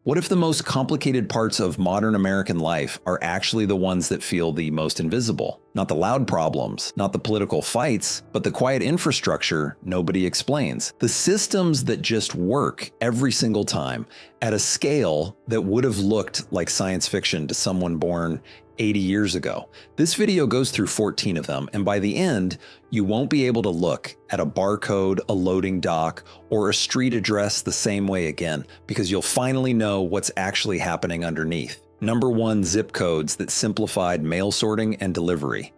What if the most complicated parts of modern American life are actually the ones that feel the most invisible? Not the loud problems, not the political fights, but the quiet infrastructure nobody explains. The systems that just work every single time at a scale that would have looked like science fiction to someone born 80 years ago. This video goes through 14 of them, and by the end, you won't be able to look at a barcode, a loading dock, or a street address the same way again, because you'll finally know what's actually happening underneath. Number 1, zip codes that simplified mail sorting and delivery.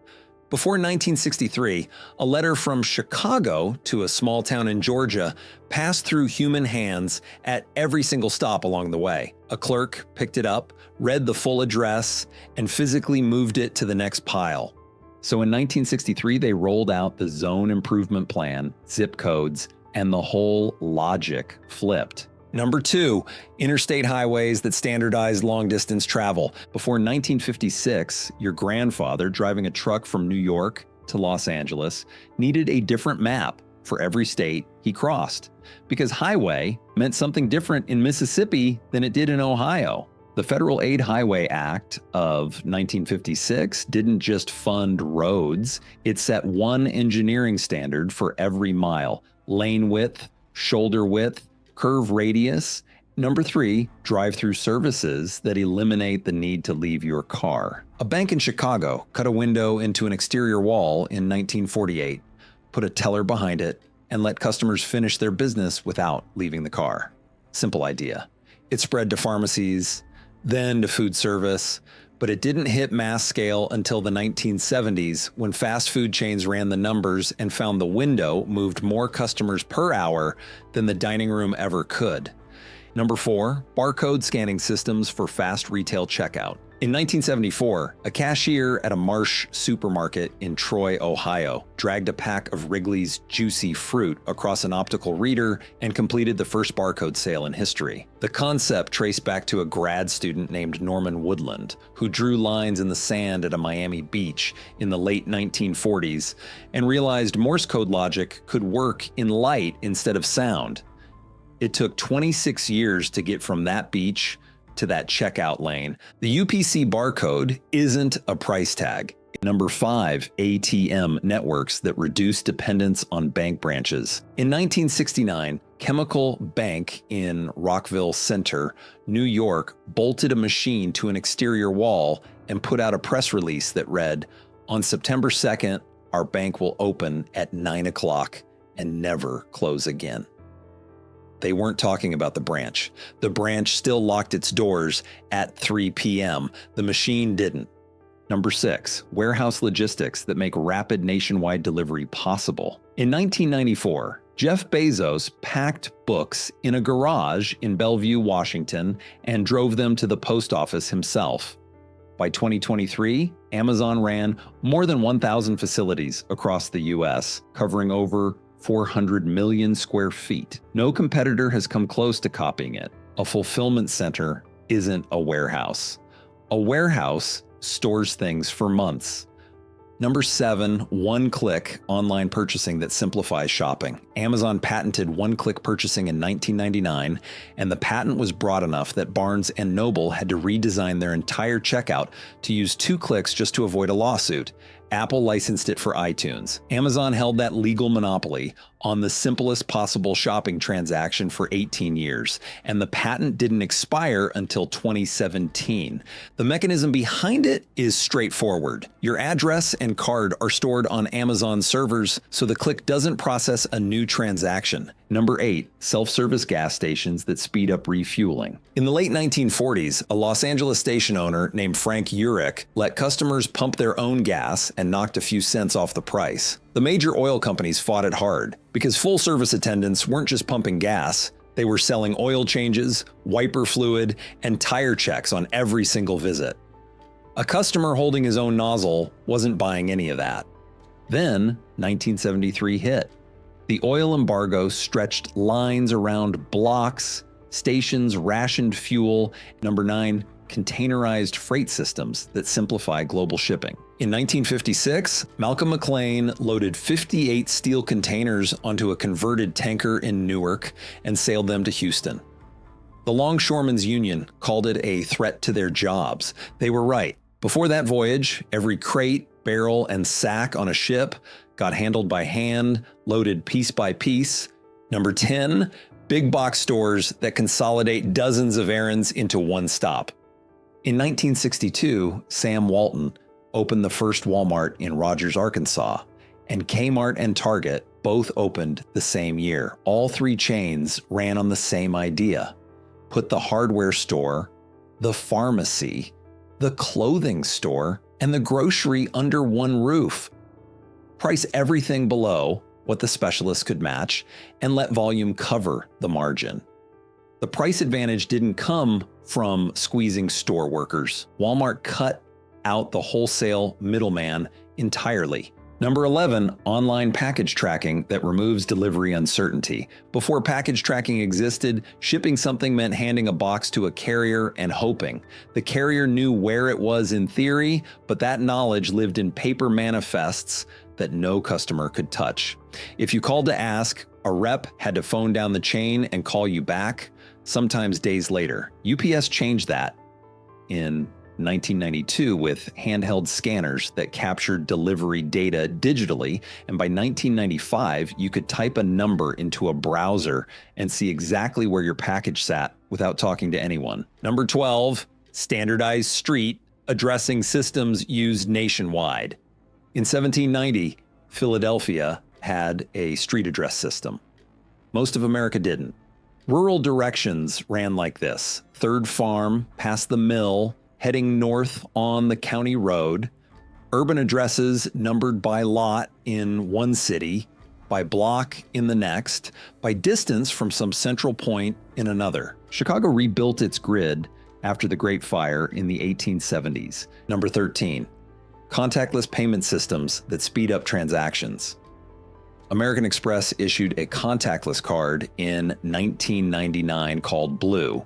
Before 1963, a letter from Chicago to a small town in Georgia passed through human hands at every single stop along the way. A clerk picked it up, read the full address, and physically moved it to the next pile. So in 1963, they rolled out the Zone Improvement Plan, zip codes, and the whole logic flipped. Number 2, interstate highways that standardized long-distance travel. Before 1956, your grandfather, driving a truck from New York to Los Angeles, needed a different map for every state he crossed, because highway meant something different in Mississippi than it did in Ohio. The Federal Aid Highway Act of 1956 didn't just fund roads, it set one engineering standard for every mile: lane width, shoulder width, curve radius. Number 3, drive-through services that eliminate the need to leave your car. A bank in Chicago cut a window into an exterior wall in 1948, put a teller behind it, and let customers finish their business without leaving the car. Simple idea. It spread to pharmacies, then to food service, but it didn't hit mass scale until the 1970s, when fast food chains ran the numbers and found the window moved more customers per hour than the dining room ever could. Number 4, barcode scanning systems for fast retail checkout. In 1974, a cashier at a Marsh supermarket in Troy, Ohio, dragged a pack of Wrigley's Juicy Fruit across an optical reader and completed the first barcode sale in history. The concept traced back to a grad student named Norman Woodland, who drew lines in the sand at a Miami beach in the late 1940s and realized Morse code logic could work in light instead of sound. It took 26 years to get from that beach to that checkout lane. The UPC barcode isn't a price tag. Number 5, ATM networks that reduce dependence on bank branches. In 1969, Chemical Bank in Rockville Center, New York, bolted a machine to an exterior wall and put out a press release that read, "On September 2nd, our bank will open at 9 o'clock and never close again." They weren't talking about the branch. The branch still locked its doors at 3 p.m. The machine didn't. Number 6, warehouse logistics that make rapid nationwide delivery possible. In 1994, Jeff Bezos packed books in a garage in Bellevue, Washington, and drove them to the post office himself. By 2023, Amazon ran more than 1,000 facilities across the U.S., covering over 400 million square feet. No competitor has come close to copying it. A fulfillment center isn't a warehouse. A warehouse stores things for months. Number 7, one-click online purchasing that simplifies shopping. Amazon patented one-click purchasing in 1999, and the patent was broad enough that Barnes & Noble had to redesign their entire checkout to use 2 clicks just to avoid a lawsuit. Apple licensed it for iTunes. Amazon held that legal monopoly on the simplest possible shopping transaction for 18 years, and the patent didn't expire until 2017. The mechanism behind it is straightforward. Your address and card are stored on Amazon servers, so the click doesn't process a new transaction. Number 8, self-service gas stations that speed up refueling. In the late 1940s, a Los Angeles station owner named Frank Urich let customers pump their own gas and knocked a few cents off the price. The major oil companies fought it hard because full-service attendants weren't just pumping gas, they were selling oil changes, wiper fluid, and tire checks on every single visit. A customer holding his own nozzle wasn't buying any of that. Then, 1973 hit. The oil embargo stretched lines around blocks, stations rationed fuel. Number 9, containerized freight systems that simplify global shipping. In 1956, Malcolm McLean loaded 58 steel containers onto a converted tanker in Newark and sailed them to Houston. The Longshoremen's Union called it a threat to their jobs. They were right. Before that voyage, every crate, barrel, and sack on a ship got handled by hand, loaded piece by piece. Number 10, big box stores that consolidate dozens of errands into one stop. In 1962, Sam Walton opened the first Walmart in Rogers, Arkansas, and Kmart and Target both opened the same year. All three chains ran on the same idea: put the hardware store, the pharmacy, the clothing store, and the grocery under one roof. Price everything below what the specialists could match and let volume cover the margin. The price advantage didn't come from squeezing store workers. Walmart cut out the wholesale middleman entirely. Number 11, online package tracking that removes delivery uncertainty. Before package tracking existed, shipping something meant handing a box to a carrier and hoping. The carrier knew where it was in theory, but that knowledge lived in paper manifests that no customer could touch. If you called to ask, a rep had to phone down the chain and call you back, sometimes days later. UPS changed that in 1992 with handheld scanners that captured delivery data digitally, and by 1995 you could type a number into a browser and see exactly where your package sat without talking to anyone. Number 12, standardized street addressing systems used nationwide. In 1790, Philadelphia had a street address system. Most of America didn't. Rural directions ran like this: Third Farm, past the mill, heading north on the county road. Urban addresses numbered by lot in one city, by block in the next, by distance from some central point in another. Chicago rebuilt its grid after the Great Fire in the 1870s. Number 13, contactless payment systems that speed up transactions. American Express issued a contactless card in 1999 called Blue,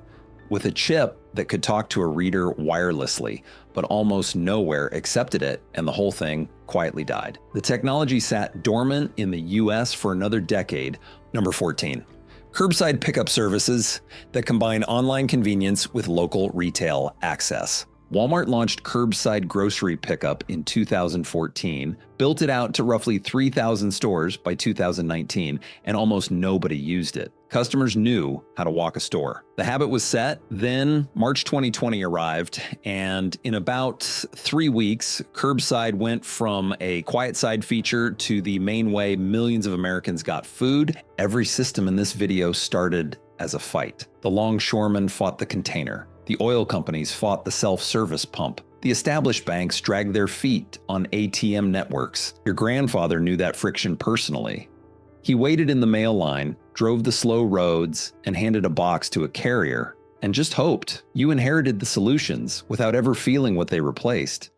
with a chip that could talk to a reader wirelessly, but almost nowhere accepted it, and the whole thing quietly died. The technology sat dormant in the US for another decade. Number 14, curbside pickup services that combine online convenience with local retail access. Walmart launched curbside grocery pickup in 2014, built it out to roughly 3,000 stores by 2019, and almost nobody used it. Customers knew how to walk a store. The habit was set. Then March 2020 arrived, and in about 3 weeks, curbside went from a quiet side feature to the main way millions of Americans got food. Every system in this video started as a fight. The longshoremen fought the container. The oil companies fought the self-service pump. The established banks dragged their feet on ATM networks. Your grandfather knew that friction personally. He waited in the mail line, drove the slow roads, and handed a box to a carrier, and just hoped. You inherited the solutions without ever feeling what they replaced.